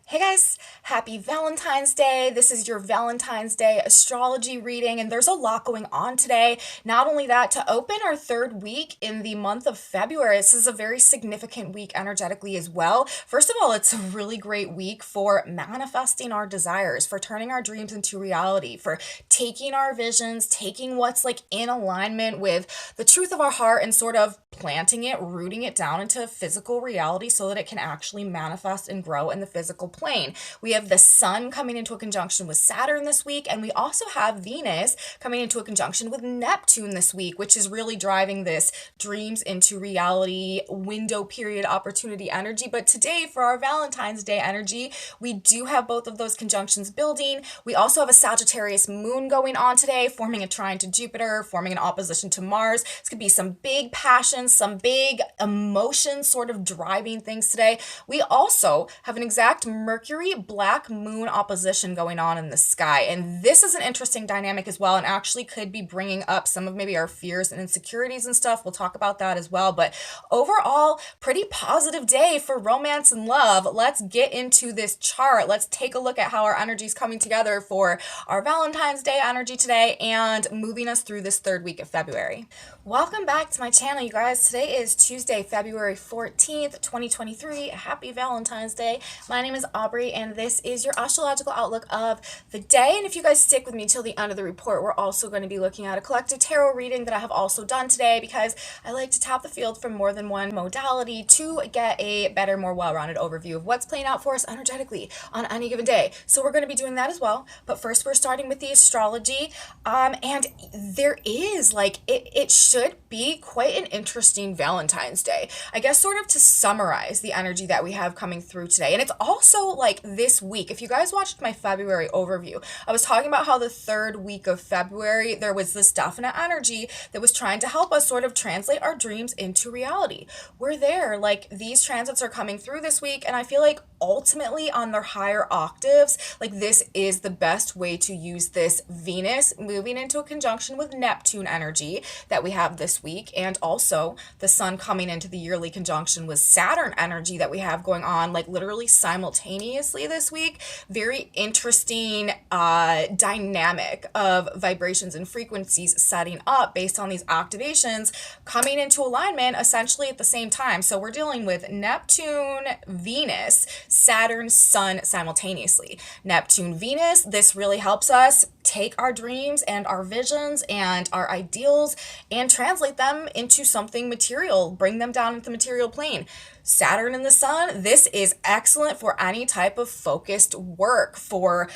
Hey guys, happy Valentine's Day. This is your Valentine's Day astrology reading, and there's a lot going on today. Not only that, to open our third week in the month of February, this is a very significant week energetically as well. First of all, it's a really great week for manifesting our desires, for turning our dreams into reality, for taking our visions, taking what's like in alignment with the truth of our heart and sort of planting it, rooting it down into physical reality so that it can actually manifest and grow in the physical plane. We have the sun coming into a conjunction with Saturn this week, and we also have Venus coming into a conjunction with Neptune this week, which is really driving this dreams into reality window period opportunity energy. But today, for our Valentine's Day energy, we do have both of those conjunctions building. We also have a Sagittarius moon going on today, forming a trine to Jupiter, forming an opposition to Mars. This could be some big passions, some big emotions sort of driving things today. We also have an exact Mercury black moon opposition going on in the sky. And this is an interesting dynamic as well, and actually could be bringing up some of maybe our fears and insecurities and stuff. We'll talk about that as well. But overall, pretty positive day for romance and love. Let's get into this chart. Let's take a look at how our energy is coming together for our Valentine's Day energy today and moving us through this third week of February. Welcome back to my channel, you guys. Today is Tuesday, February 14th, 2023. Happy Valentine's Day. My name is Aubrey, and this is your astrological outlook of the day. And if you guys stick with me till the end of the report, we're also going to be looking at a collective tarot reading that I have also done today, because I like to tap the field from more than one modality to get a better, more well-rounded overview of what's playing out for us energetically on any given day. So we're going to be doing that as well. But first, we're starting with the astrology. And there is it should be quite an interesting Valentine's Day. I guess sort of to summarize the energy that we have coming through today. And it's also like this week. If you guys watched my February overview, I was talking about how the third week of February, there was this definite energy that was trying to help us sort of translate our dreams into reality. We're there. Like, these transits are coming through this week, and I feel like ultimately on their higher octaves, like, this is the best way to use this Venus moving into a conjunction with Neptune energy that we have this week, and also the sun coming into the yearly conjunction with Saturn energy that we have going on like literally simultaneously this week. Very interesting dynamic of vibrations and frequencies setting up based on these activations coming into alignment essentially at the same time. So we're dealing with Neptune, Venus, Saturn, Sun simultaneously. Neptune, Venus, this really helps us take our dreams and our visions and our ideals and translate them into something material, bring them down into the material plane. Saturn and the sun, this is excellent for any type of focused work, for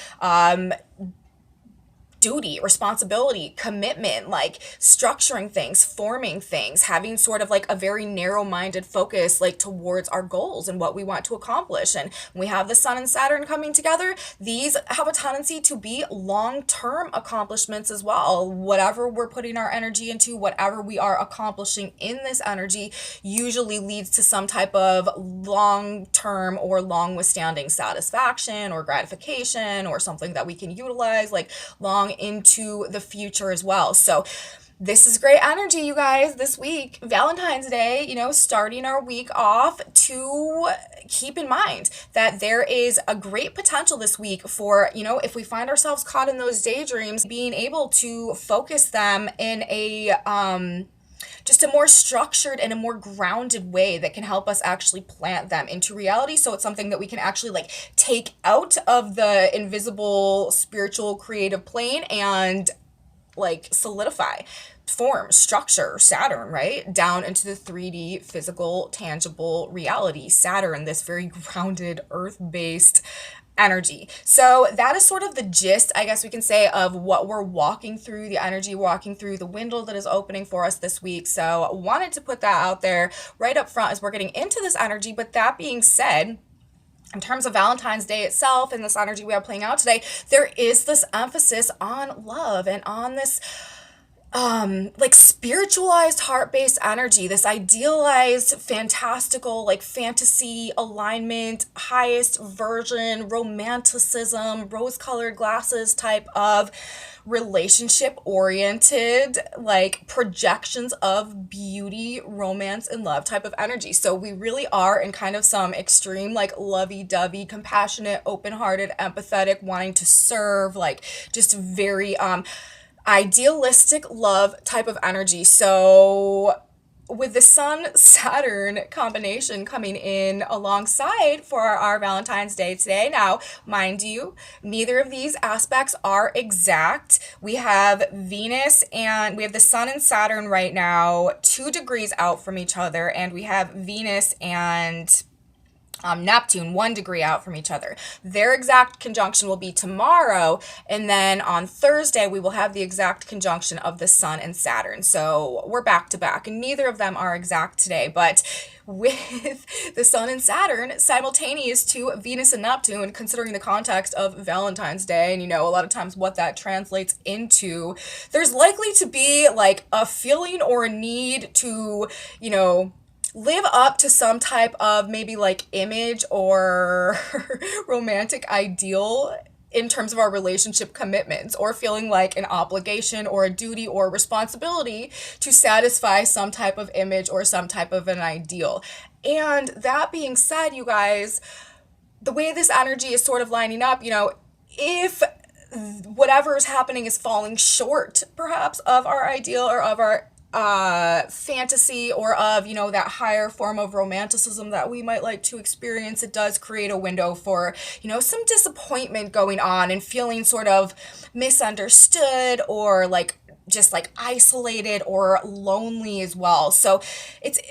duty, responsibility, commitment, like structuring things, forming things, having sort of like a very narrow-minded focus like towards our goals and what we want to accomplish. And when we have the sun and Saturn coming together, these have a tendency to be long-term accomplishments as well. Whatever we're putting our energy into, whatever we are accomplishing in this energy usually leads to some type of long-term or long-withstanding satisfaction or gratification, or something that we can utilize like long into the future as well. So this is great energy, you guys, this week. Valentine's Day, starting our week off, to keep in mind that there is a great potential this week for, if we find ourselves caught in those daydreams, being able to focus them in a just a more structured and a more grounded way that can help us actually plant them into reality. So it's something that we can actually like take out of the invisible spiritual creative plane and like solidify, form, structure Saturn, right? Down into the 3D physical, tangible reality. Saturn, this very grounded, earth-based energy. So that is sort of the gist, I guess we can say, of what we're walking through, the energy walking through, the window that is opening for us this week. So wanted to put that out there right up front as we're getting into this energy. But that being said, in terms of Valentine's Day itself and this energy we have playing out today, there is this emphasis on love and on this like spiritualized heart-based energy, this idealized fantastical like fantasy alignment, highest version romanticism, rose-colored glasses type of relationship oriented like projections of beauty, romance, and love type of energy. So we really are in kind of some extreme like lovey-dovey, compassionate, open-hearted, empathetic, wanting to serve, like just very idealistic love type of energy. So with the Sun Saturn combination coming in alongside for our Valentine's Day today. Now, mind you, neither of these aspects are exact. We have Venus and we have the Sun and Saturn right now 2 degrees out from each other, and we have Venus and Neptune 1 degree out from each other. Their exact conjunction will be tomorrow, and then on Thursday we will have the exact conjunction of the Sun and Saturn. So we're back to back, and neither of them are exact today, but with the Sun and Saturn simultaneous to Venus and Neptune, considering the context of Valentine's Day, and a lot of times what that translates into, there's likely to be like a feeling or a need to, live up to some type of maybe like image or romantic ideal in terms of our relationship commitments, or feeling like an obligation or a duty or a responsibility to satisfy some type of image or some type of an ideal. And that being said, you guys, the way this energy is sort of lining up, if whatever is happening is falling short perhaps of our ideal or of our fantasy, or of that higher form of romanticism that we might like to experience, it does create a window for some disappointment going on and feeling sort of misunderstood, or like just like isolated or lonely as well. So it's,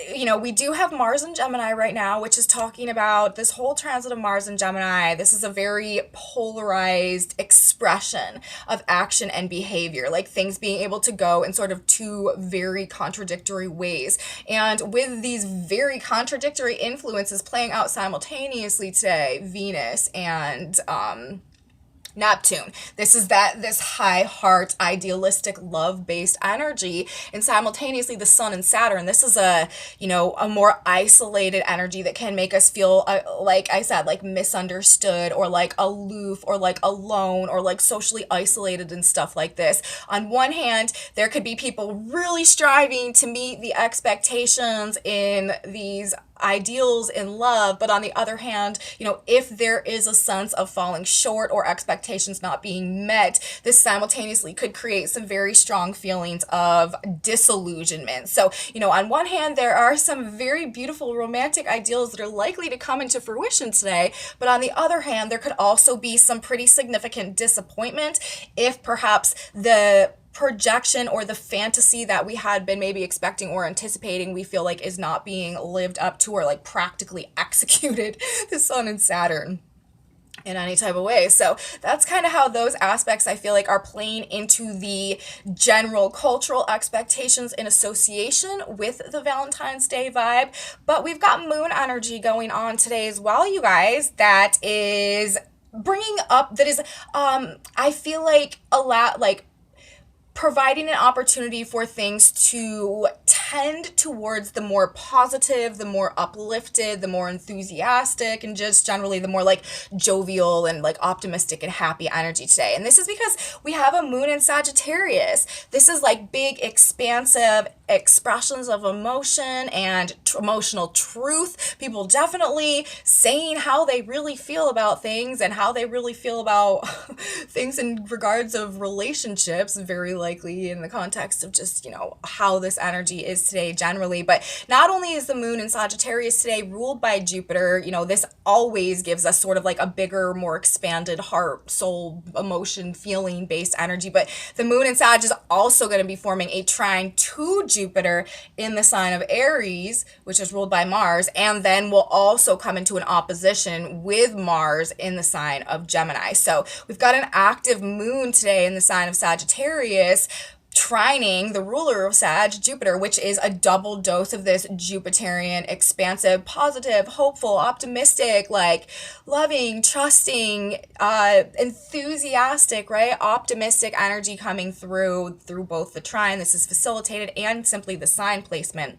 we do have Mars in Gemini right now, which is talking about this whole transit of Mars in Gemini. This is a very polarized expression of action and behavior, like things being able to go in sort of 2 very contradictory ways. And with these very contradictory influences playing out simultaneously today, Venus and Neptune. This high heart, idealistic, love-based energy, and simultaneously the Sun and Saturn. This is a more isolated energy that can make us feel like I said, like misunderstood, or like aloof, or like alone, or like socially isolated and stuff like this. On one hand, there could be people really striving to meet the expectations in these ideals in love, but on the other hand, if there is a sense of falling short or expectations not being met, this simultaneously could create some very strong feelings of disillusionment. So, on one hand, there are some very beautiful romantic ideals that are likely to come into fruition today, but on the other hand, there could also be some pretty significant disappointment if perhaps the projection or the fantasy that we had been maybe expecting or anticipating, we feel like is not being lived up to, or like practically executed, the Sun and Saturn in any type of way. So that's kind of how those aspects I feel like are playing into the general cultural expectations in association with the Valentine's Day vibe. But we've got moon energy going on today as well, you guys, that is bringing up, that is I feel like a lot, like providing an opportunity for things to tend towards the more positive, the more uplifted, the more enthusiastic, and just generally the more like jovial and like optimistic and happy energy today. And this is because we have a moon in Sagittarius. This is like big, expansive expressions of emotion and emotional truth. People definitely saying how they really feel about things and how they really feel about things in regards of relationships, very likely in the context of just, how this energy is today generally. But not only is the moon in Sagittarius today ruled by Jupiter, this always gives us sort of like a bigger, more expanded heart, soul, emotion, feeling based energy, but the moon in Sag is also going to be forming a trine to Jupiter in the sign of Aries, which is ruled by Mars, and then will also come into an opposition with Mars in the sign of Gemini. So we've got an active moon today in the sign of Sagittarius, trining the ruler of Sag, Jupiter, which is a double dose of this Jupiterian, expansive, positive, hopeful, optimistic, like loving, trusting, enthusiastic, right? Optimistic energy coming through both the trine. This is facilitated and simply the sign placement.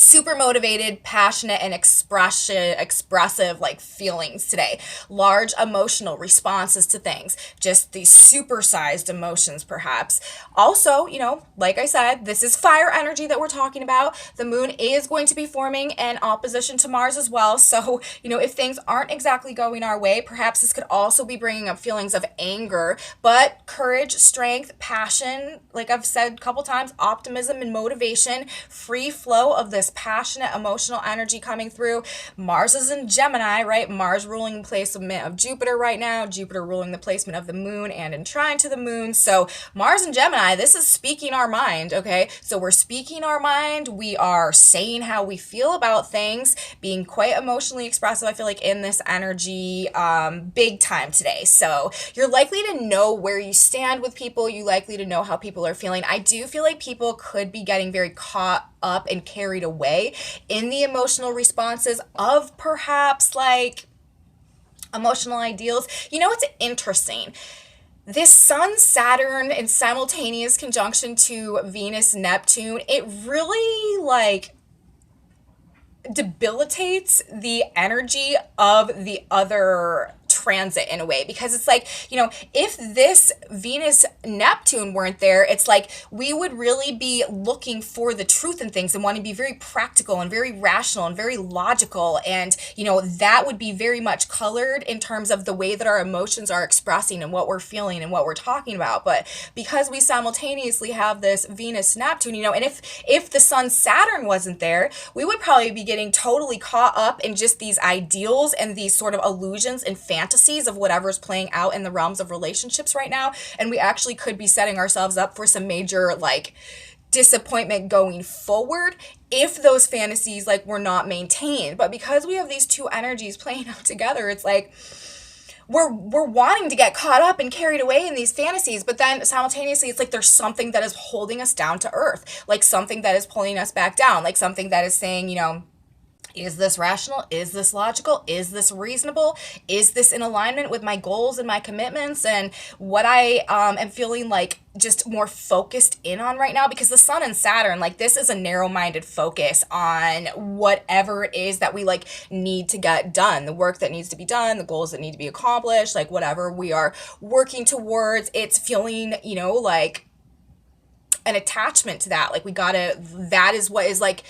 Super motivated, passionate, and expressive like feelings today. Large emotional responses to things. Just these supersized emotions, perhaps. Also, like I said, this is fire energy that we're talking about. The moon is going to be forming an opposition to Mars as well. So, if things aren't exactly going our way, perhaps this could also be bringing up feelings of anger, but courage, strength, passion, like I've said a couple times, optimism and motivation, free flow of this passionate emotional energy coming through. Mars is in Gemini, right? Mars ruling the placement of Jupiter right now, Jupiter ruling the placement of the moon and in trine to the moon. So Mars and Gemini, this is speaking our mind, okay? So we're speaking our mind, we are saying how we feel about things, being quite emotionally expressive, I feel like, in this energy, big time today. So you're likely to know where you stand with people, you're likely to know how people are feeling. I do feel like people could be getting very caught up and carried away in the emotional responses of perhaps like emotional ideals. It's interesting. This Sun Saturn in simultaneous conjunction to Venus Neptune, it really like debilitates the energy of the other transit in a way, because it's like, if this Venus Neptune weren't there, it's like we would really be looking for the truth in things and want to be very practical and very rational and very logical, and that would be very much colored in terms of the way that our emotions are expressing and what we're feeling and what we're talking about. But because we simultaneously have this Venus Neptune, and if the Sun Saturn wasn't there, we would probably be getting totally caught up in just these ideals and these sort of illusions and fantasies of whatever's playing out in the realms of relationships right now, and we actually could be setting ourselves up for some major like disappointment going forward if those fantasies like were not maintained. But because we have these two energies playing out together, it's like we're wanting to get caught up and carried away in these fantasies, but then simultaneously it's like there's something that is holding us down to earth, like something that is pulling us back down, like something that is saying, is this rational? Is this logical? Is this reasonable? Is this in alignment with my goals and my commitments and what I am feeling like just more focused in on right now? Because the Sun and Saturn, like, this is a narrow-minded focus on whatever it is that we like need to get done, the work that needs to be done, the goals that need to be accomplished, like whatever we are working towards. It's feeling, like an attachment to that. Like that is what is like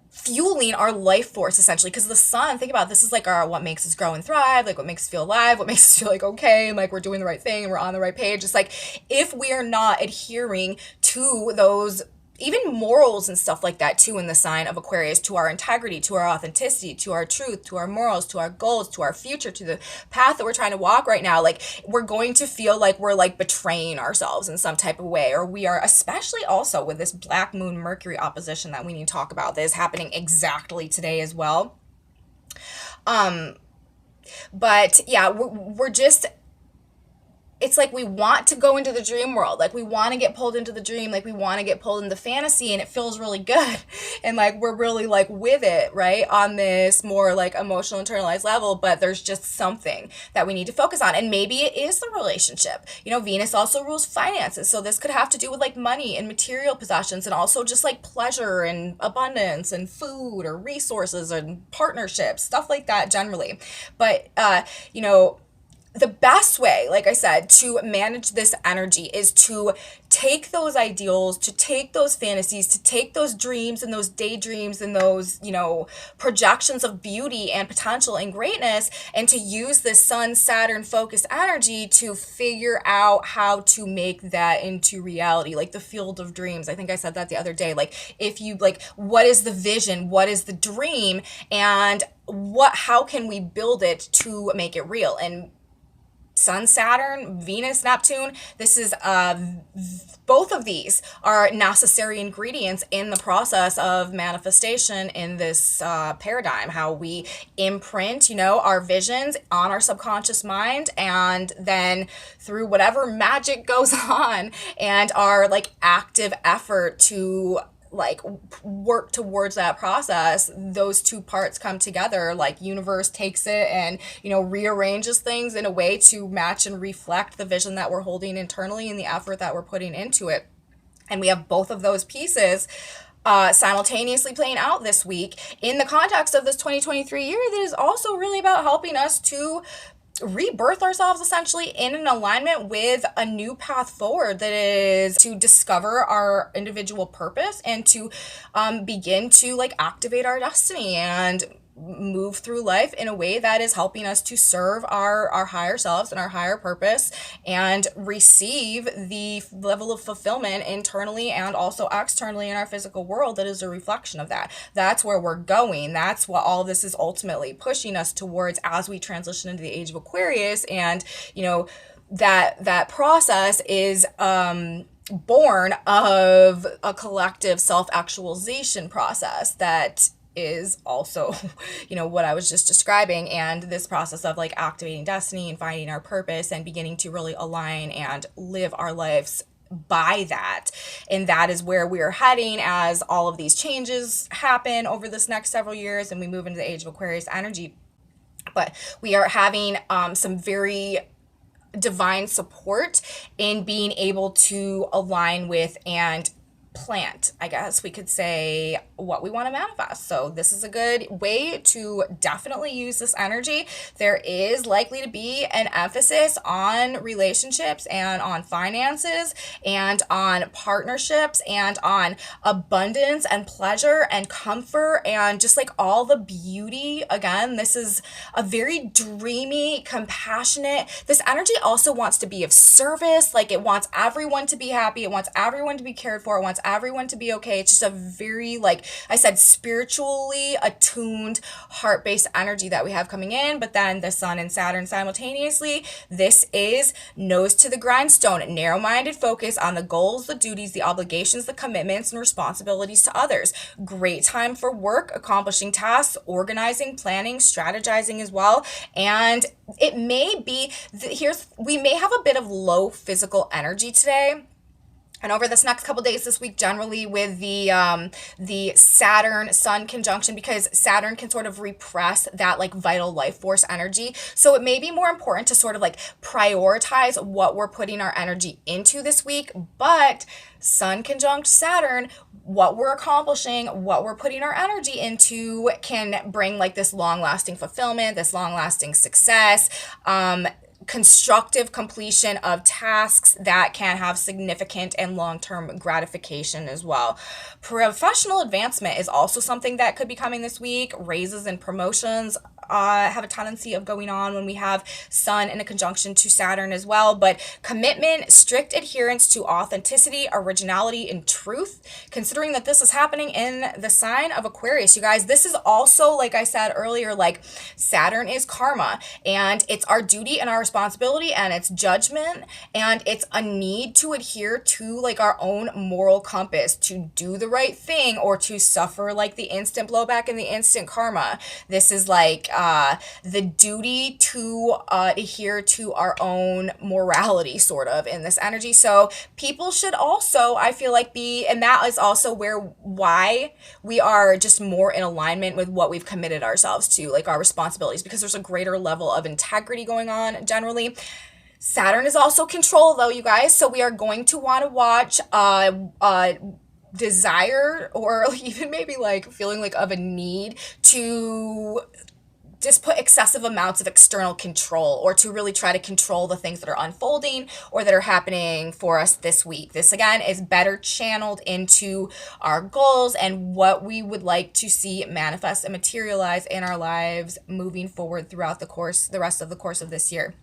fueling our life force, essentially, because the sun, think about it, this is like our what makes us grow and thrive, like what makes us feel alive, what makes us feel like okay, and like we're doing the right thing and we're on the right page. It's like if we are not adhering to those even morals and stuff like that too in the sign of Aquarius, to our integrity, to our authenticity, to our truth, to our morals, to our goals, to our future, to the path that we're trying to walk right now, like we're going to feel like we're like betraying ourselves in some type of way. Or we are, especially also with this black moon Mercury opposition that we need to talk about that is happening exactly today as well. But yeah, we're just, it's like we want to go into the dream world, like we want to get pulled into the dream, like we want to get pulled into fantasy, and it feels really good, and like we're really like with it, right, on this more like emotional internalized level. But there's just something that we need to focus on, and maybe it is the relationship. Venus also rules finances, so this could have to do with like money and material possessions, and also just like pleasure and abundance and food or resources and partnerships, stuff like that generally. But the best way, like I said, to manage this energy is to take those ideals, to take those fantasies, to take those dreams and those daydreams and those, projections of beauty and potential and greatness, and to use this Sun Saturn focused energy to figure out how to make that into reality, like the field of dreams. I think I said that the other day. Like, if you like, what is the vision? What is the dream? And how can we build it to make it real? And Sun, Saturn, Venus, Neptune. This is both of these are necessary ingredients in the process of manifestation in this paradigm. How we imprint, our visions on our subconscious mind, and then through whatever magic goes on and our like active effort to like work towards that process, those two parts come together. Like universe takes it and rearranges things in a way to match and reflect the vision that we're holding internally and the effort that we're putting into it. And we have both of those pieces simultaneously playing out this week in the context of this 2023 year that is also really about helping us to rebirth ourselves essentially in an alignment with a new path forward that is to discover our individual purpose and to begin to like activate our destiny and move through life in a way that is helping us to serve our higher selves and our higher purpose and receive the level of fulfillment internally and also externally in our physical world that is a reflection of that. That's where we're going. That's what all this is ultimately pushing us towards as we transition into the age of Aquarius. And that process is born of a collective self-actualization process that is also, what I was just describing, and this process of like activating destiny and finding our purpose and beginning to really align and live our lives by that. And that is where we are heading as all of these changes happen over this next several years and we move into the age of Aquarius energy. But we are having some very divine support in being able to align with and plant, I guess we could say, what we want to manifest. So this is a good way to definitely use this energy. There is likely to be an emphasis on relationships and on finances and on partnerships and on abundance and pleasure and comfort and just like all the beauty. Again, this is a very dreamy, compassionate, this energy also wants to be of service. Like it wants everyone to be happy. It wants everyone to be cared for. It wants everyone to be okay. It's just a very, like I said, spiritually attuned, heart-based energy that we have coming in. But then the Sun and Saturn simultaneously, this is nose to the grindstone, narrow-minded focus on the goals, the duties, the obligations, the commitments, and responsibilities to others. Great time for work, accomplishing tasks, organizing, planning, strategizing as well. And it may be, we may have a bit of low physical energy today. And over this next couple days this week, generally with the Saturn Sun conjunction, because Saturn can sort of repress that like vital life force energy. So it may be more important to sort of like prioritize what we're putting our energy into this week. But Sun conjunct Saturn, what we're accomplishing, what we're putting our energy into can bring like this long-lasting fulfillment, this long-lasting success, constructive completion of tasks that can have significant and long-term gratification as well. Professional advancement is also something that could be coming this week. Raises and promotions have a tendency of going on when we have Sun in a conjunction to Saturn as well. But commitment, strict adherence to authenticity, originality, and truth, considering that this is happening in the sign of Aquarius. You guys, this is also, like I said earlier, like Saturn is karma, and it's our duty and our responsibility, and it's judgment, and it's a need to adhere to like our own moral compass, to do the right thing or to suffer like the instant blowback and the instant karma. This is like the duty to adhere to our own morality sort of in this energy. So people should also, I feel like, and that is also why we are just more in alignment with what we've committed ourselves to, like our responsibilities, because there's a greater level of integrity going on generally. Saturn is also control though, you guys. So we are going to want to watch desire or even maybe like feeling like of a need to just put excessive amounts of external control or to really try to control the things that are unfolding or that are happening for us this week. This again is better channeled into our goals and what we would like to see manifest and materialize in our lives moving forward throughout the rest of the course of this year.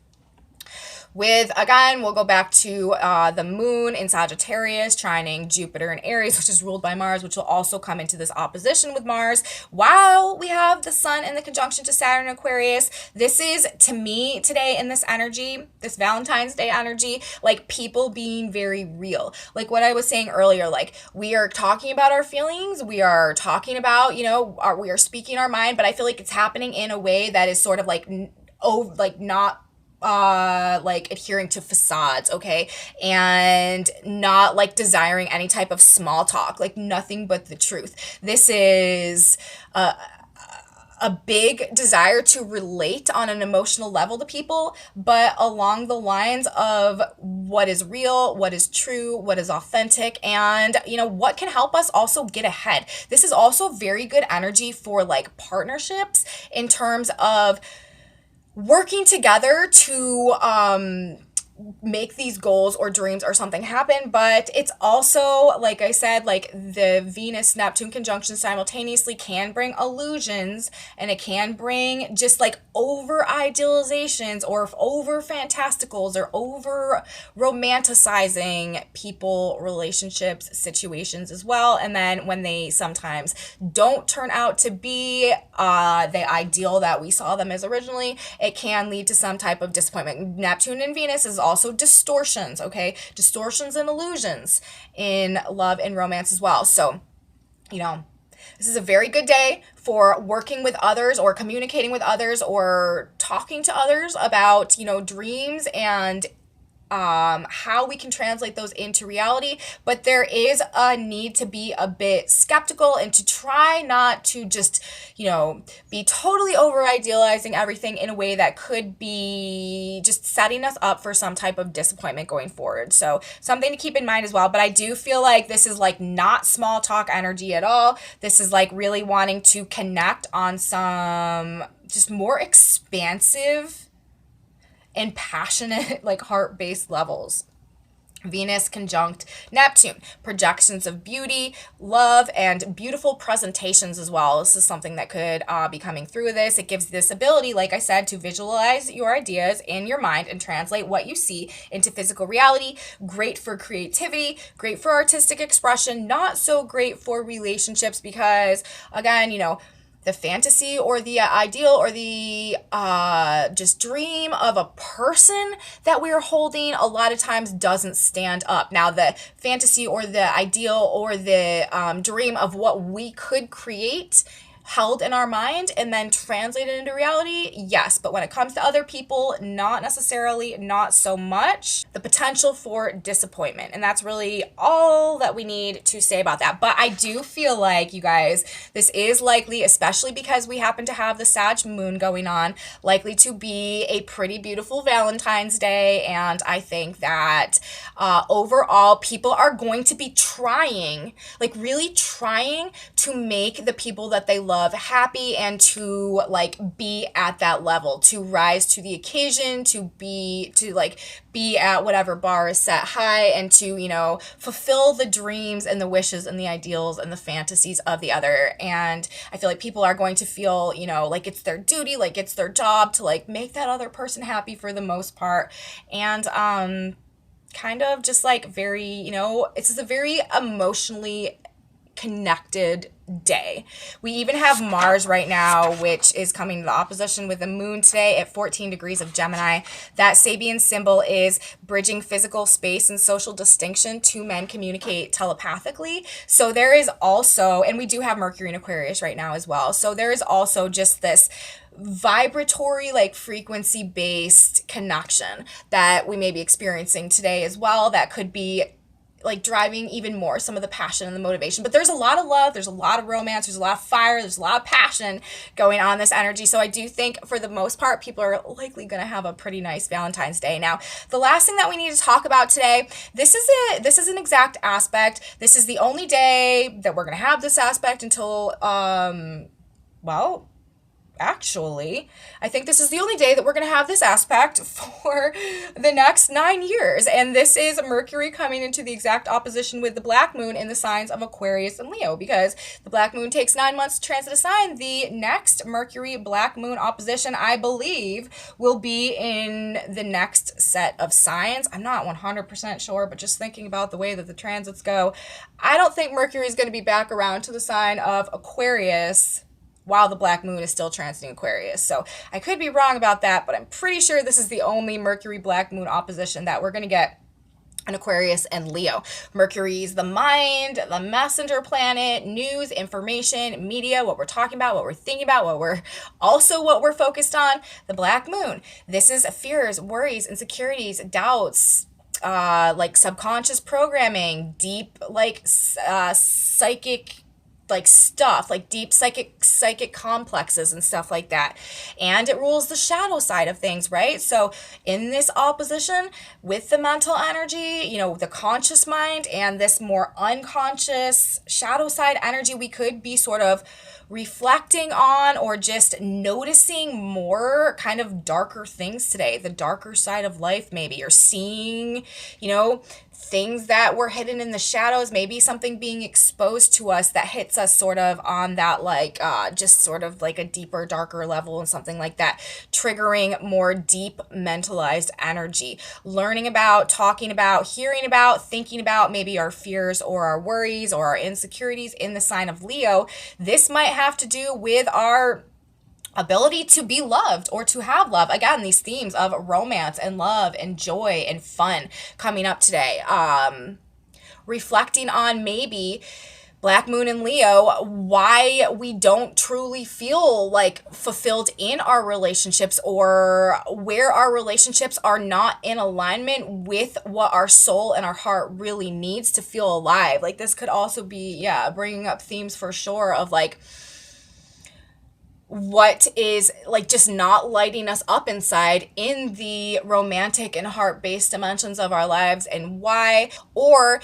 with, again, we'll go back to the moon in Sagittarius trining Jupiter in Aries, which is ruled by Mars, which will also come into this opposition with Mars, while we have the sun in the conjunction to Saturn in Aquarius. This is, to me, today in this energy, this Valentine's Day energy, like people being very real. Like what I was saying earlier, like we are talking about our feelings, we are talking about, we are speaking our mind, but I feel like it's happening in a way that is sort of like, not like adhering to facades, okay, and not like desiring any type of small talk, like nothing but the truth. This is a big desire to relate on an emotional level to people, but along the lines of what is real, what is true, what is authentic, and what can help us also get ahead. This is also very good energy for like partnerships in terms of working together to make these goals or dreams or something happen. But it's also, like I said, like the Venus Neptune conjunction simultaneously can bring illusions, and it can bring just like over idealizations or over fantasticals or over romanticizing people, relationships, situations as well. And then when they sometimes don't turn out to be the ideal that we saw them as originally, it can lead to some type of disappointment. Neptune and Venus is also distortions, okay? Distortions and illusions in love and romance as well. So, this is a very good day for working with others or communicating with others or talking to others about, dreams and how we can translate those into reality. But there is a need to be a bit skeptical and to try not to just, be totally over idealizing everything in a way that could be just setting us up for some type of disappointment going forward. So something to keep in mind as well. But I do feel like this is like not small talk energy at all. This is like really wanting to connect on some just more expansive and passionate, like heart-based levels. Venus conjunct Neptune, projections of beauty, love, and beautiful presentations as well. This is something that could be coming through this. It gives this ability, like I said, to visualize your ideas in your mind and translate what you see into physical reality. Great for creativity, great for artistic expression, not so great for relationships because, again, the fantasy or the ideal or the just dream of a person that we're holding a lot of times doesn't stand up. Now, the fantasy or the ideal or the dream of what we could create held in our mind and then translated into reality, yes. But when it comes to other people, not necessarily, not so much. The potential for disappointment. And that's really all that we need to say about that. But I do feel like, you guys, this is likely, especially because we happen to have the Sag moon going on, likely to be a pretty beautiful Valentine's Day. And I think that overall, people are going to be trying, like really trying to make the people that they love happy and to like be at that level, to rise to the occasion, to be at whatever bar is set high, and to fulfill the dreams and the wishes and the ideals and the fantasies of the other. And I feel like people are going to feel like it's their duty, like it's their job to like make that other person happy for the most part. And kind of just like very, it's just a very emotionally connected day. We even have Mars right now, which is coming to the opposition with the moon today at 14 degrees of Gemini. That Sabian symbol is bridging physical space and social distinction. Two men communicate telepathically. So there is also, and we do have Mercury in Aquarius right now as well. So there is also just this vibratory, like frequency based connection that we may be experiencing today as well, that could be like driving even more some of the passion and the motivation. But there's a lot of love, there's a lot of romance, there's a lot of fire, there's a lot of passion going on in this energy. So I do think for the most part, people are likely going to have a pretty nice Valentine's Day. Now, the last thing that we need to talk about today, this is an exact aspect. This is the only day that we're going to have this aspect until, actually, I think this is the only day that we're going to have this aspect for the next 9 years. And this is Mercury coming into the exact opposition with the black moon in the signs of Aquarius and Leo, because the black moon takes 9 months to transit a sign. The next Mercury black moon opposition, I believe, will be in the next set of signs. I'm not 100% sure, but just thinking about the way that the transits go, I don't think Mercury is going to be back around to the sign of Aquarius while the black moon is still transiting Aquarius. So I could be wrong about that, but I'm pretty sure this is the only Mercury black moon opposition that we're going to get in Aquarius and Leo. Mercury's the mind, the messenger planet, news, information, media, what we're talking about, what we're thinking about, what we're focused on. The black moon, this is fears, worries, insecurities, doubts, like subconscious programming, deep psychic stuff, like deep psychic complexes and stuff like that. And it rules the shadow side of things, right? So in this opposition with the mental energy, the conscious mind and this more unconscious shadow side energy, we could be sort of reflecting on or just noticing more kind of darker things today, the darker side of life maybe, or seeing, things that were hidden in the shadows, maybe something being exposed to us that hits us sort of on that just sort of like a deeper, darker level and something like that, triggering more deep mentalized energy, learning about, talking about, hearing about, thinking about maybe our fears or our worries or our insecurities in the sign of Leo. This might have to do with our ability to be loved or to have love. Again, these themes of romance and love and joy and fun coming up today. Reflecting on maybe Black Moon and Leo, why we don't truly feel like fulfilled in our relationships, or where our relationships are not in alignment with what our soul and our heart really needs to feel alive. Like this could also be, bringing up themes for sure of like, what is like just not lighting us up inside in the romantic and heart-based dimensions of our lives, and why, or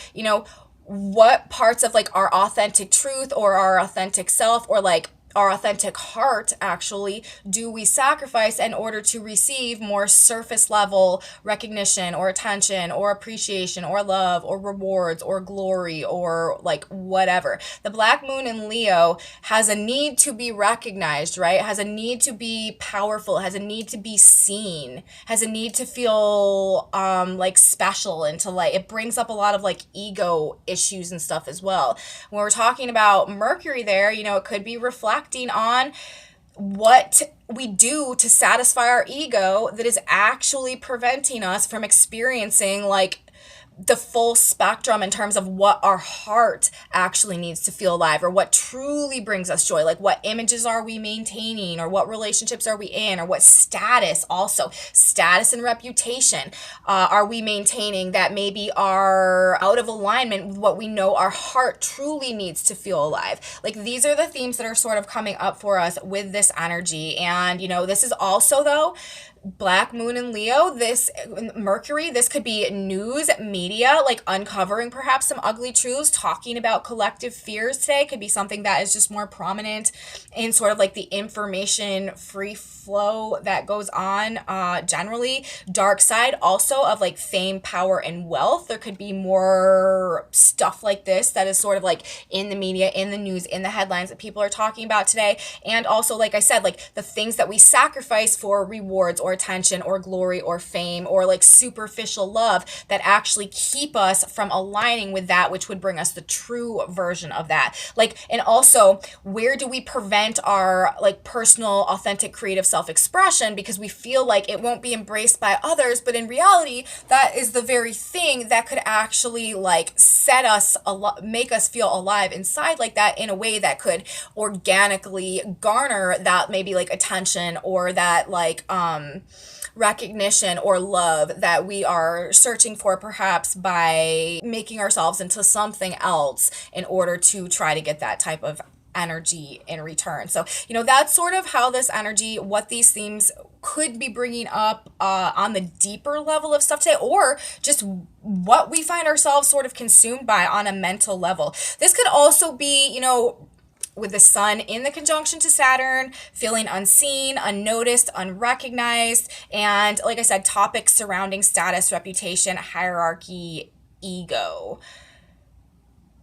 what parts of like our authentic truth or our authentic self or like our authentic heart actually do we sacrifice in order to receive more surface level recognition or attention or appreciation or love or rewards or glory or like whatever. The Black Moon in Leo has a need to be recognized, right? Has a need to be powerful, has a need to be seen, has a need to feel like special, and to like, it brings up a lot of like ego issues and stuff as well. When we're talking about Mercury there, it could be reflecting on what we do to satisfy our ego that is actually preventing us from experiencing like the full spectrum in terms of what our heart actually needs to feel alive, or what truly brings us joy. Like what images are we maintaining, or what relationships are we in, or what status and reputation are we maintaining that maybe are out of alignment with what we know our heart truly needs to feel alive. Like these are the themes that are sort of coming up for us with this energy. And this is also though Black Moon in Leo, this Mercury, this could be news, media, like uncovering perhaps some ugly truths, talking about collective fears today. Could be something that is just more prominent in sort of like the information free flow that goes on generally. Dark side also of like fame, power, and wealth. There could be more stuff like this that is sort of like in the media, in the news, in the headlines that people are talking about today. And also, like I said, like the things that we sacrifice for rewards or attention or glory or fame or like superficial love that actually keep us from aligning with that which would bring us the true version of that. Like, and also, where do we prevent our like personal, authentic, creative self-expression because we feel like it won't be embraced by others, but in reality, that is the very thing that could actually like set us, make us feel alive inside like that in a way that could organically garner that maybe like attention or that like recognition or love that we are searching for, perhaps by making ourselves into something else in order to try to get that type of energy in return. So, that's sort of how this energy, what these themes could be bringing up on the deeper level of stuff today, or just what we find ourselves sort of consumed by on a mental level. This could also be, with the sun in the conjunction to Saturn, feeling unseen, unnoticed, unrecognized, and like I said, topics surrounding status, reputation, hierarchy, ego.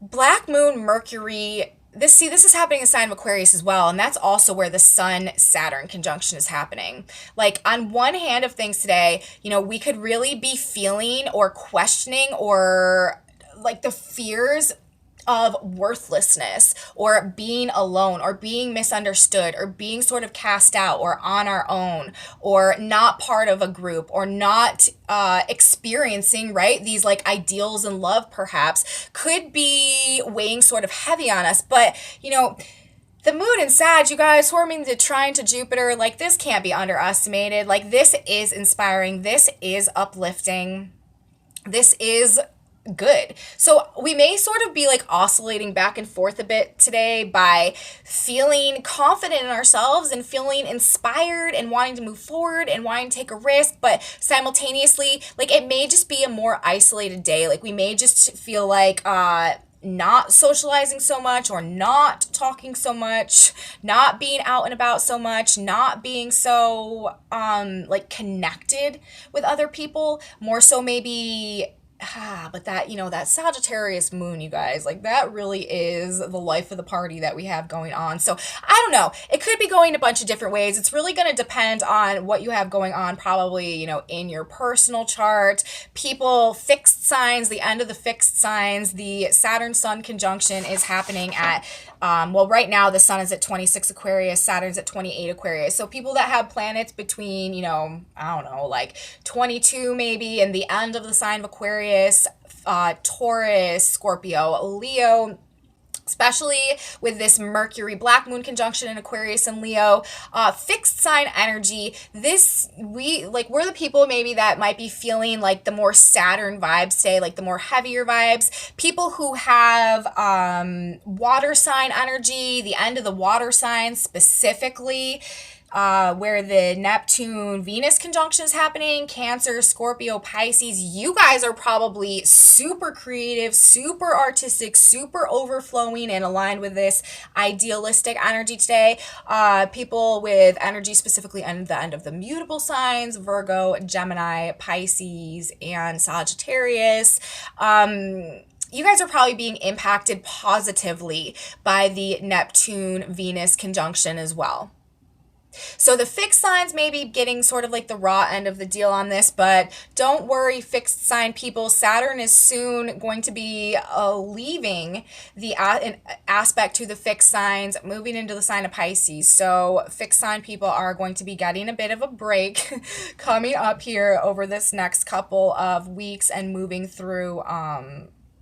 Black moon Mercury, this is happening in the sign of Aquarius as well, and that's also where the sun Saturn conjunction is happening. Like, on one hand of things today, we could really be feeling or questioning or like the fears of worthlessness or being alone or being misunderstood or being sort of cast out or on our own or not part of a group or not experiencing, right, these like ideals and love perhaps could be weighing sort of heavy on us. But the moon in Sag, you guys, forming the trine to Jupiter, like, this can't be underestimated. Like, this is inspiring, this is uplifting, this is good. So we may sort of be like oscillating back and forth a bit today by feeling confident in ourselves and feeling inspired and wanting to move forward and wanting to take a risk, but simultaneously, like, it may just be a more isolated day. Like, we may just feel like not socializing so much or not talking so much, not being out and about so much, not being so like connected with other people, more so maybe. But that, that Sagittarius moon, you guys, like, that really is the life of the party that we have going on. So I don't know. It could be going a bunch of different ways. It's really going to depend on what you have going on, probably, in your personal chart. People, fixed signs, the end of the fixed signs, the Saturn Sun conjunction is happening at, right now the sun is at 26 Aquarius, Saturn's at 28 Aquarius. So people that have planets between, I don't know, like 22 maybe, and the end of the sign of Aquarius, Taurus, Scorpio, Leo, especially with this Mercury black moon conjunction in Aquarius and Leo, fixed sign energy. We're the people maybe that might be feeling like the more Saturn vibes today, like the more heavier vibes. People who have water sign energy, the end of the water sign specifically, where the Neptune Venus conjunction is happening, Cancer, Scorpio, Pisces. You guys are probably super creative, super artistic, super overflowing and aligned with this idealistic energy today. People with energy specifically at the end of the mutable signs, Virgo, Gemini, Pisces, and Sagittarius. You guys are probably being impacted positively by the Neptune Venus conjunction as well. So the fixed signs may be getting sort of like the raw end of the deal on this, but don't worry, fixed sign people. Saturn is soon going to be leaving the an aspect to the fixed signs, moving into the sign of Pisces. So fixed sign people are going to be getting a bit of a break coming up here over this next couple of weeks and moving through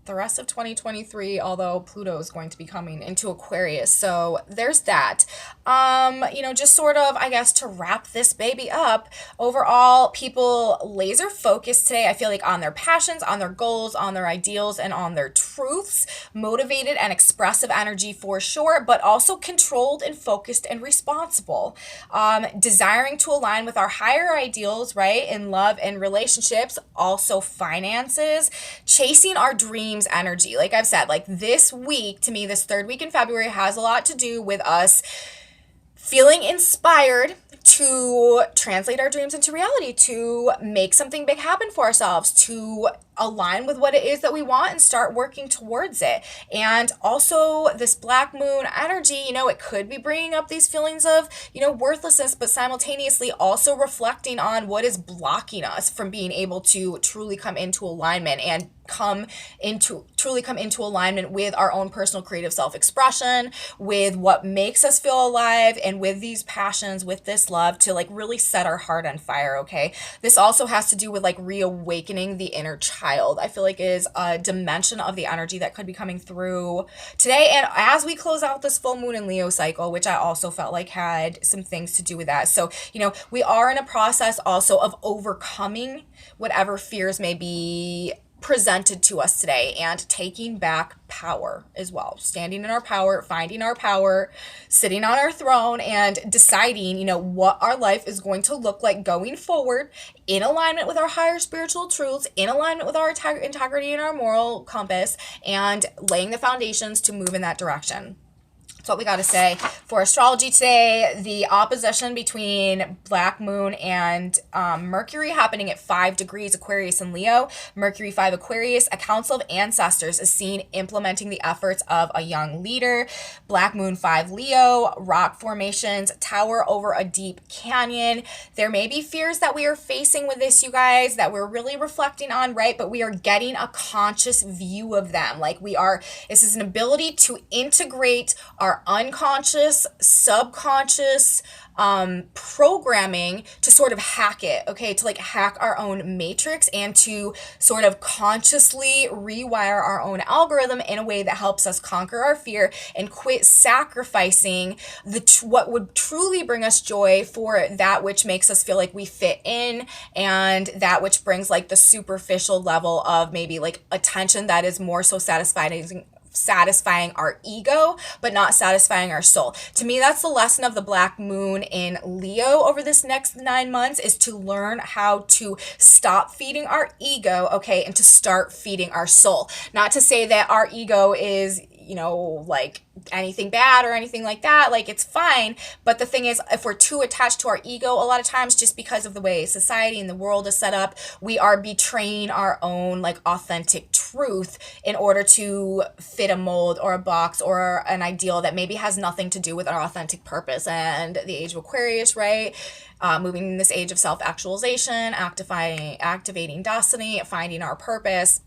the rest of 2023, although Pluto is going to be coming into Aquarius. So there's that. Just sort of, I guess, to wrap this baby up, overall, people laser focused today, I feel like, on their passions, on their goals, on their ideals, and on their truths. Motivated and expressive energy for sure, but also controlled and focused and responsible. Desiring to align with our higher ideals, right, in love and relationships, also finances, chasing our dreams energy. Like I've said, like, this week, to me, this third week in February has a lot to do with us feeling inspired to translate our dreams into reality, to make something big happen for ourselves, to align with what it is that we want and start working towards it. And also this black moon energy, it could be bringing up these feelings of, worthlessness, but simultaneously also reflecting on what is blocking us from being able to truly come into alignment and truly come into alignment with our own personal creative self-expression, with what makes us feel alive, and with these passions, with this love, to like really set our heart on fire. Okay, this also has to do with like reawakening the inner child. I feel like is a dimension of the energy that could be coming through today, and as we close out this full moon and Leo cycle, which I also felt like had some things to do with that. So we are in a process also of overcoming whatever fears may be presented to us today and taking back power as well, standing in our power, finding our power, sitting on our throne, and deciding what our life is going to look like going forward, in alignment with our higher spiritual truths, in alignment with our integrity and our moral compass, and laying the foundations to move in that direction. That's what we got to say for astrology today. The opposition between Black Moon and Mercury happening at 5 degrees Aquarius and Leo. Mercury 5 Aquarius, a council of ancestors is seen implementing the efforts of a young leader. Black Moon 5 Leo, rock formations tower over a deep canyon. There may be fears that we are facing with this, you guys, that we're really reflecting on, right? But we are getting a conscious view of them. Like this is an ability to integrate our unconscious, subconscious programming to sort of hack it, okay, to like hack our own matrix and to sort of consciously rewire our own algorithm in a way that helps us conquer our fear and quit sacrificing what would truly bring us joy for that which makes us feel like we fit in, and that which brings like the superficial level of maybe like attention that is more so satisfying our ego, but not satisfying our soul. To me, that's the lesson of the Black Moon in Leo over this next 9 months, is to learn how to stop feeding our ego, okay, and to start feeding our soul. Not to say that our ego is, like anything bad or anything like that, like it's fine, but the thing is, if we're too attached to our ego, a lot of times, just because of the way society and the world is set up, we are betraying our own like authentic truth in order to fit a mold or a box or an ideal that maybe has nothing to do with our authentic purpose. And the age of Aquarius, right, moving in this age of self-actualization, activating destiny, finding our purpose,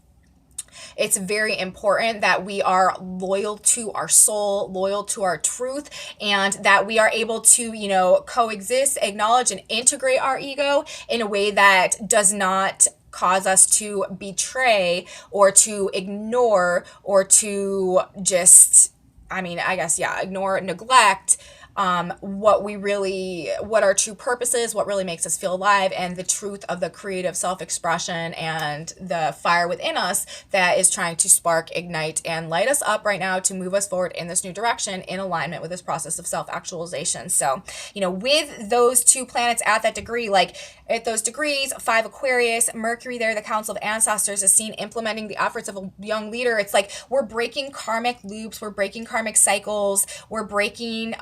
it's very important that we are loyal to our soul, loyal to our truth, and that we are able to, coexist, acknowledge, and integrate our ego in a way that does not cause us to betray or to ignore or to just, ignore, neglect what our true purpose is, what really makes us feel alive, and the truth of the creative self-expression and the fire within us that is trying to spark, ignite, and light us up right now to move us forward in this new direction in alignment with this process of self-actualization. So, with those two planets at that degree, like at those degrees, 5 Aquarius, Mercury there, the council of ancestors, is seen implementing the efforts of a young leader. It's like we're breaking karmic loops, we're breaking karmic cycles, we're breaking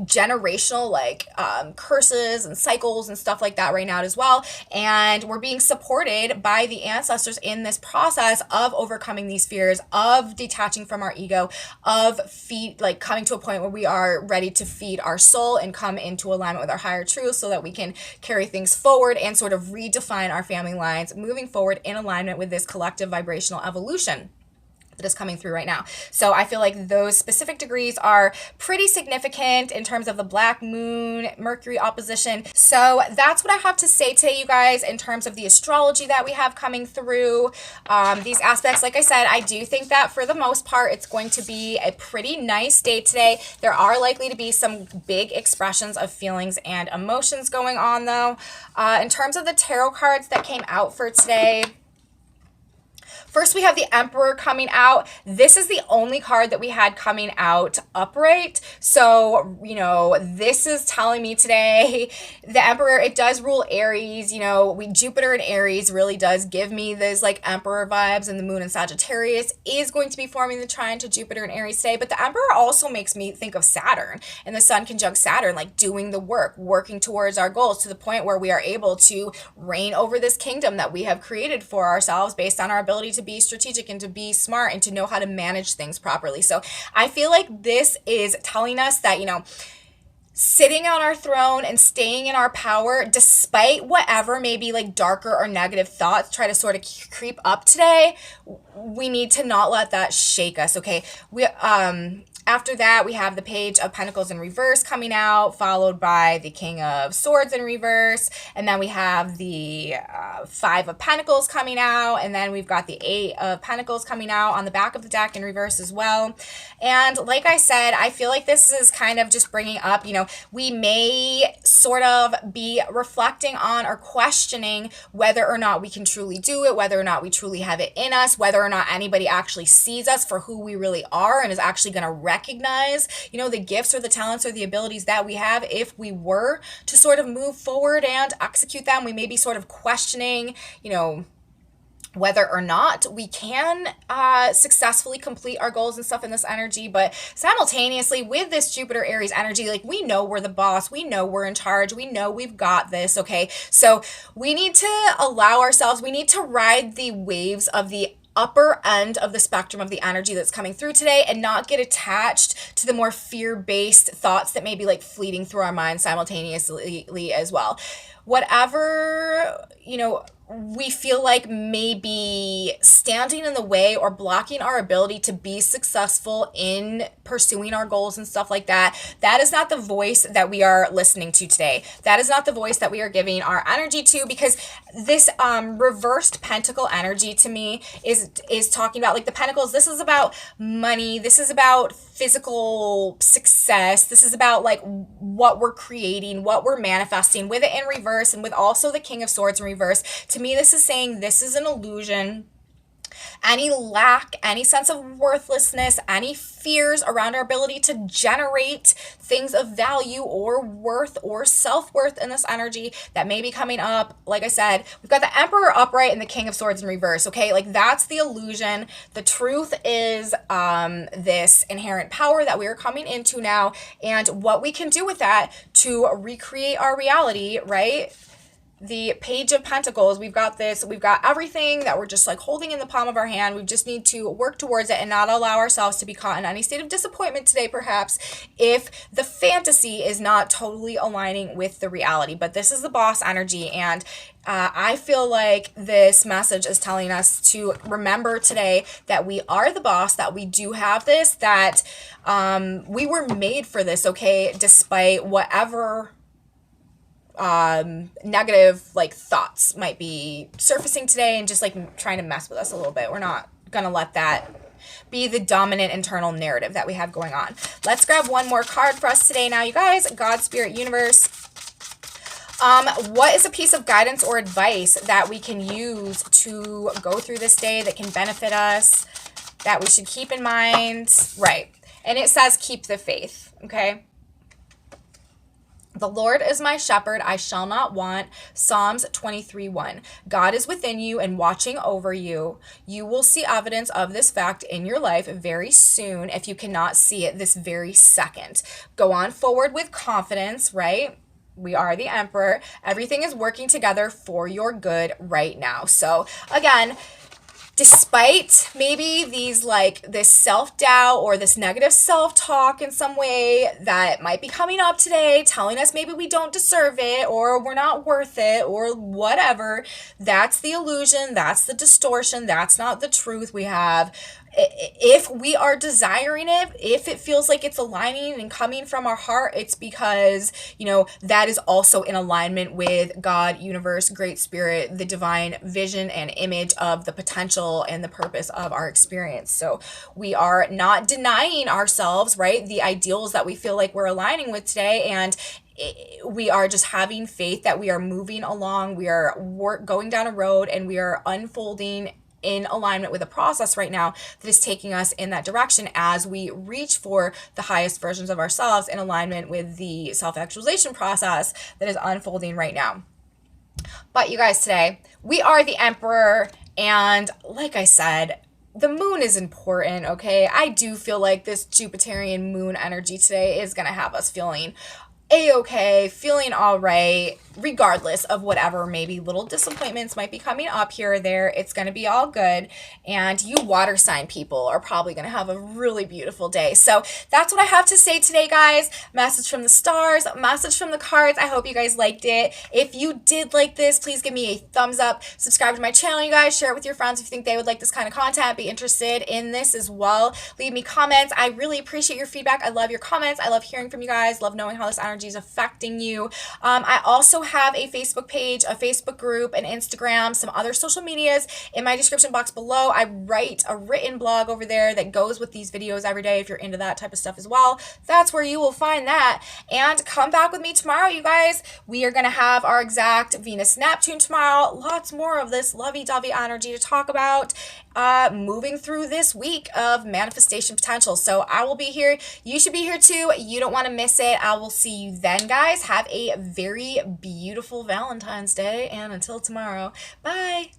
generational curses and cycles and stuff like that right now as well. And we're being supported by the ancestors in this process of overcoming these fears, of detaching from our ego, of coming to a point where we are ready to feed our soul and come into alignment with our higher truth so that we can carry things forward and sort of redefine our family lines, moving forward in alignment with this collective vibrational evolution that is coming through right now. So I feel like those specific degrees are pretty significant in terms of the Black Moon Mercury opposition. So that's what I have to say today, you guys, in terms of the astrology that we have coming through. These aspects, like I said, I do think that for the most part, it's going to be a pretty nice day today. There are likely to be some big expressions of feelings and emotions going on, though. In terms of the tarot cards that came out for today, first, we have the Emperor coming out. This is the only card that we had coming out upright. So, this is telling me today, the Emperor, it does rule Aries. Jupiter in Aries really does give me those like Emperor vibes, and the Moon in Sagittarius is going to be forming the trine to Jupiter in Aries today. But the Emperor also makes me think of Saturn and the Sun conjunct Saturn, like doing the work, working towards our goals to the point where we are able to reign over this kingdom that we have created for ourselves based on our ability to be strategic and to be smart and to know how to manage things properly. So I feel like this is telling us that, sitting on our throne and staying in our power, despite whatever maybe like darker or negative thoughts try to sort of creep up today, we need to not let that shake us. Okay. After that, we have the Page of Pentacles in reverse coming out, followed by the King of Swords in reverse. And then we have the Five of Pentacles coming out. And then we've got the Eight of Pentacles coming out on the back of the deck in reverse as well. And like I said, I feel like this is kind of just bringing up, we may sort of be reflecting on or questioning whether or not we can truly do it, whether or not we truly have it in us, whether or not anybody actually sees us for who we really are and is actually going to recognize, the gifts or the talents or the abilities that we have. If we were to sort of move forward and execute them, we may be sort of questioning, whether or not we can successfully complete our goals and stuff in this energy. But simultaneously with this Jupiter Aries energy, like, we know we're the boss, we know we're in charge, we know we've got this. Okay, so we need to allow ourselves, we need to ride the waves of the upper end of the spectrum of the energy that's coming through today, and not get attached to the more fear-based thoughts that may be like fleeting through our minds simultaneously as well. Whatever, we feel like may be standing in the way or blocking our ability to be successful in pursuing our goals and stuff like that, that is not the voice that we are listening to today. That is not the voice that we are giving our energy to, because this reversed pentacle energy to me is talking about, like, the pentacles. This is about money. This is about physical success. This is about like what we're creating, what we're manifesting, with it in reverse, and with also the King of Swords in reverse. To me, this is saying this is an illusion. Any lack, any sense of worthlessness, any fears around our ability to generate things of value or worth or self-worth in this energy that may be coming up. Like I said, we've got the Emperor upright and the King of Swords in reverse. Okay, like, that's the illusion. The truth is this inherent power that we are coming into now, and what we can do with that to recreate our reality, right? The Page of Pentacles, we've got everything that we're just like holding in the palm of our hand. We just need to work towards it and not allow ourselves to be caught in any state of disappointment today, perhaps, if the fantasy is not totally aligning with the reality. But this is the boss energy, and I feel like this message is telling us to remember today that we are the boss, that we do have this, that we were made for this, okay, despite whatever negative like thoughts might be surfacing today and just like trying to mess with us a little bit. We're not gonna let that be the dominant internal narrative that we have going on. Let's grab one more card for us today now, you guys. God, Spirit, Universe. What is a piece of guidance or advice that we can use to go through this day that can benefit us, that we should keep in mind? Right. And it says keep the faith, okay? The Lord is my shepherd, I shall not want. Psalms 23:1. God is within you and watching over you. You will see evidence of this fact in your life very soon if you cannot see it this very second. Go on forward with confidence, right? We are the Emperor. Everything is working together for your good right now. So again, despite maybe this self-doubt or this negative self-talk in some way that might be coming up today, telling us maybe we don't deserve it or we're not worth it or whatever, that's the illusion, that's the distortion, that's not the truth we have. If we are desiring it, if it feels like it's aligning and coming from our heart, it's because, that is also in alignment with God, universe, great spirit, the divine vision and image of the potential and the purpose of our experience. So we are not denying ourselves, right, the ideals that we feel like we're aligning with today, and we are just having faith that we are moving along, we are going down a road, and we are unfolding in alignment with a process right now that is taking us in that direction as we reach for the highest versions of ourselves in alignment with the self-actualization process that is unfolding right now. But you guys, today we are the Emperor, and like I said, the moon is important, okay? I do feel like this Jupiterian moon energy today is going to have us feeling a-okay, feeling all right, regardless of whatever maybe little disappointments might be coming up here or there. It's going to be all good, and you water sign people are probably going to have a really beautiful day. So that's what I have to say today, guys. Message from the stars, message from the cards. I hope you guys liked it. If you did like this, please give me a thumbs up, subscribe to my channel, you guys, share it with your friends if you think they would like this kind of content, be interested in this as well. Leave me comments. I really appreciate your feedback. I love your comments. I love hearing from you guys, love knowing how this energy is affecting you. I also have a Facebook page, a Facebook group, an Instagram, some other social medias in my description box below. I write a written blog over there that goes with these videos every day if you're into that type of stuff as well. That's where you will find that. And come back with me tomorrow, you guys. We are going to have our exact Venus-Neptune tomorrow. Lots more of this lovey-dovey energy to talk about. Moving through this week of manifestation potential. So I will be here. You should be here too. You don't want to miss it. I will see you then, guys. Have a very beautiful Valentine's Day, and until tomorrow, bye.